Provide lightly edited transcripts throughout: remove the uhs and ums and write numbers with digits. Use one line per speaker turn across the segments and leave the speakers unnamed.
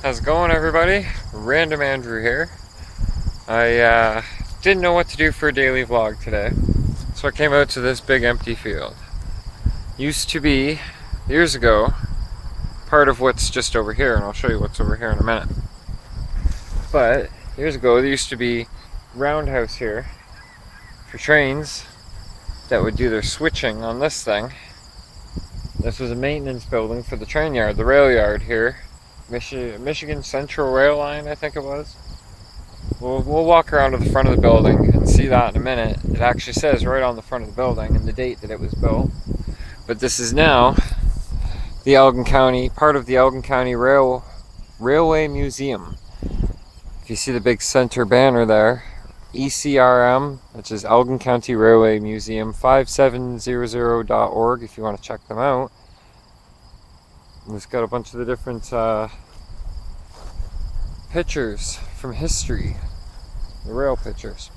How's it going, everybody? Random Andrew here. I didn't know what to do for a daily vlog today, so I came out to this big empty field. Used to be, years ago, part of what's just over here, and I'll show you what's over here in a minute. But years ago, there used to be roundhouse here for trains that would do their switching on this thing. This was a maintenance building for the train yard, the rail yard here. Michigan Central Rail Line, I think it was. We'll walk around to the front of the building and see that in a minute. It actually says right on the front of the building and the date that it was built. But this is now the Elgin County, part of the Elgin County Railway Museum. If you see the big center banner there, ECRM, which is Elgin County Railway Museum, 5700.org if you want to check them out. And it's got a bunch of the different pictures from history, the rail pictures.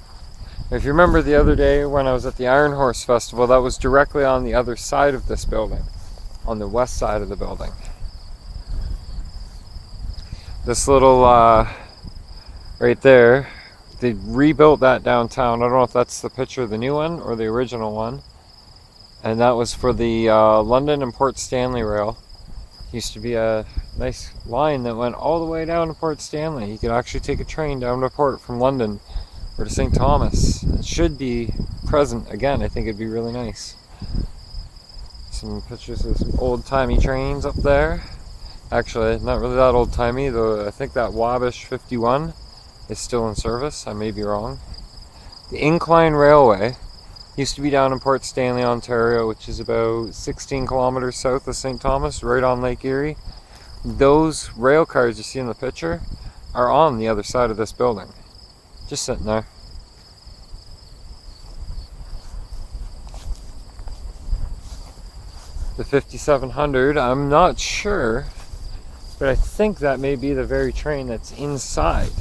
If you remember the other day when I was at the Iron Horse Festival, that was directly on the other side of this building, on the west side of the building. This little, right there, they rebuilt that downtown. I don't know if that's the picture of the new one or the original one. And that was for the London and Port Stanley rail. Used to be a nice line that went all the way down to Port Stanley. You could actually take a train down to Port from London or to St. Thomas. It should be present again. I think it'd be really nice. Some pictures of some old-timey trains up there. Actually, not really that old-timey, though I think that Wabash 51 is still in service. I may be wrong. The Incline Railway used to be down in Port Stanley, Ontario, which is about 16 kilometers south of St. Thomas, right on Lake Erie. Those rail cars you see in the picture are on the other side of this building. Just sitting there. The 5700, I'm not sure, but I think that may be the very train that's inside.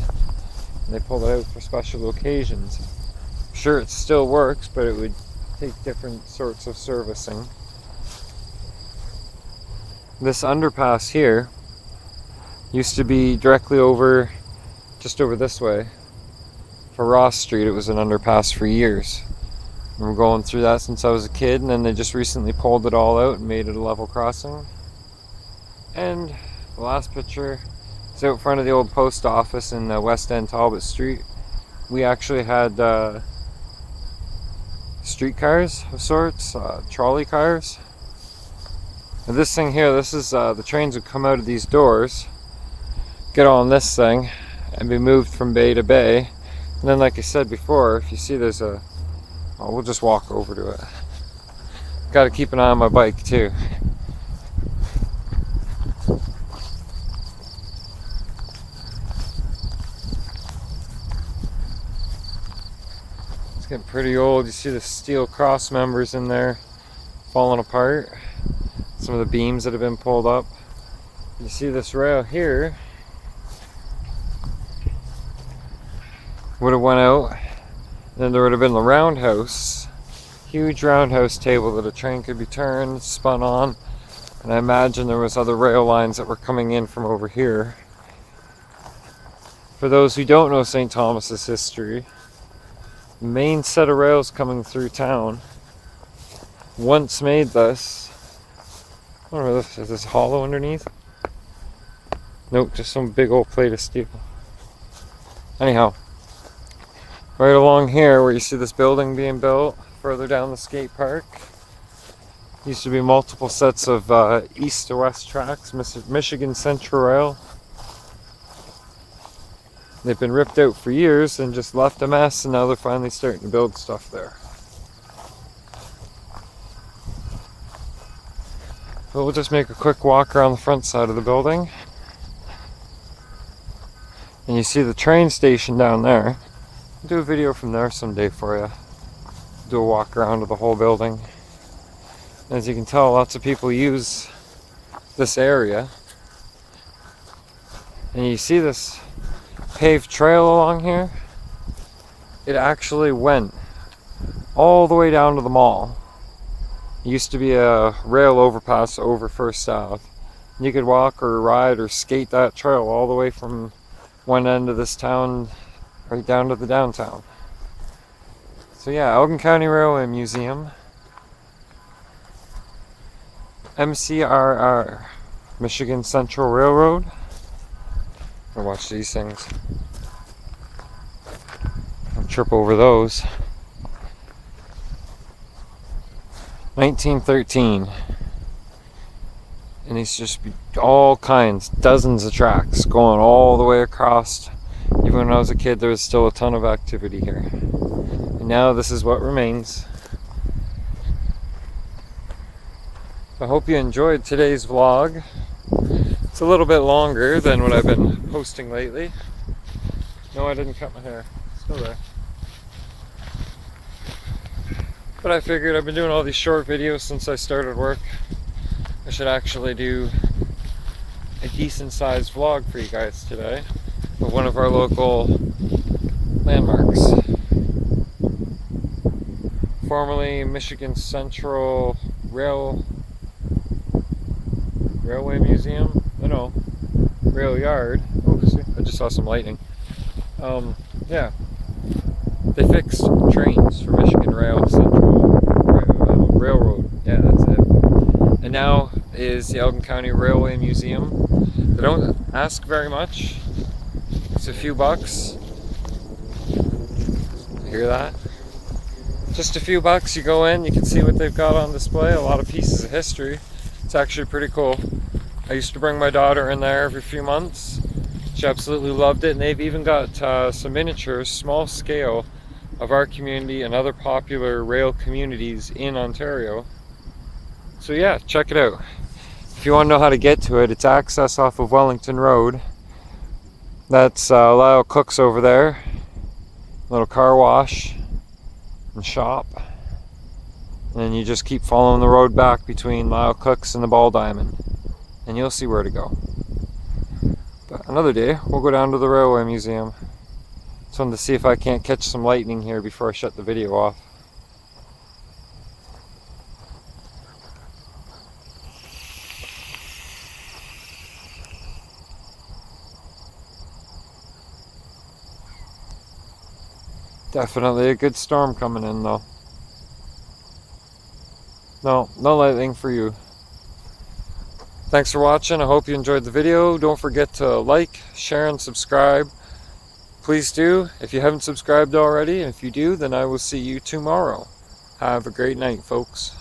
They pulled it out for special occasions. I'm sure it still works, but it would take different sorts of servicing. This underpass here used to be directly over, just over this way. For Ross Street, it was an underpass for years. I'm going through that since I was a kid, and then they just recently pulled it all out and made it a level crossing. And the last picture is out front of the old post office in West End Talbot Street. We actually had streetcars of sorts, trolley cars. And this thing here, this is the trains would come out of these doors, get on this thing, and be moved from bay to bay. And then, like I said before, if you see there's we'll just walk over to it. Got to keep an eye on my bike too. It's getting pretty old. You see the steel cross members in there falling apart. Some of the beams that have been pulled up. You see this rail here would have went out, and then there would have been the roundhouse, huge roundhouse table that a train could be turned, spun on, and I imagine there was other rail lines that were coming in from over here. For those who don't know St. Thomas's history, the main set of rails coming through town once made this. I don't know, is this hollow underneath? Nope, just some big old plate of steel. Anyhow, right along here where you see this building being built, further down the skate park, used to be multiple sets of east to west tracks, Michigan Central Rail. They've been ripped out for years and just left a mess, and now they're finally starting to build stuff there. But we'll just make a quick walk around the front side of the building. And you see the train station down there. I'll do a video from there someday for you. Do a walk around of the whole building. As you can tell, lots of people use this area. And you see this paved trail along here? It actually went all the way down to the mall. It used to be a rail overpass over First South. You could walk or ride or skate that trail all the way from one end of this town right down to the downtown. So yeah, Elgin County Railway Museum, MCRR, Michigan Central Railroad. I'll watch these things. I'll trip over those. 1913. And these just be all kinds, dozens of tracks going all the way across. Even when I was a kid, there was still a ton of activity here. And now this is what remains. I hope you enjoyed today's vlog. It's a little bit longer than what I've been posting lately. No, I didn't cut my hair. Still there. But I figured I've been doing all these short videos since I started work. I should actually do a decent sized vlog for you guys today of one of our local landmarks. Formerly Michigan Central Railway Museum. No, Rail Yard. Oh, see, I just saw some lightning. Yeah, they fixed trains for Michigan Railroad. Yeah, that's it. And now is the Elgin County Railway Museum. They don't ask very much. It's a few bucks. Hear that? Just a few bucks. You go in, you can see what they've got on display. A lot of pieces of history. It's actually pretty cool. I used to bring my daughter in there every few months. She absolutely loved it, and they've even got some miniatures, small scale, of our community and other popular rail communities in Ontario. So yeah, check it out. If you want to know how to get to it, it's access off of Wellington Road. That's Lyle Cook's over there. Little car wash and shop. And then you just keep following the road back between Lyle Cook's and the Ball Diamond, and you'll see where to go. But another day, we'll go down to the Railway Museum. Just wanted to see if I can't catch some lightning here before I shut the video off. Definitely a good storm coming in though. No lightning for you. Thanks for watching. I hope you enjoyed the video. Don't forget to like, share, and subscribe. Please do if you haven't subscribed already. And if you do, then I will see you tomorrow. Have a great night, folks.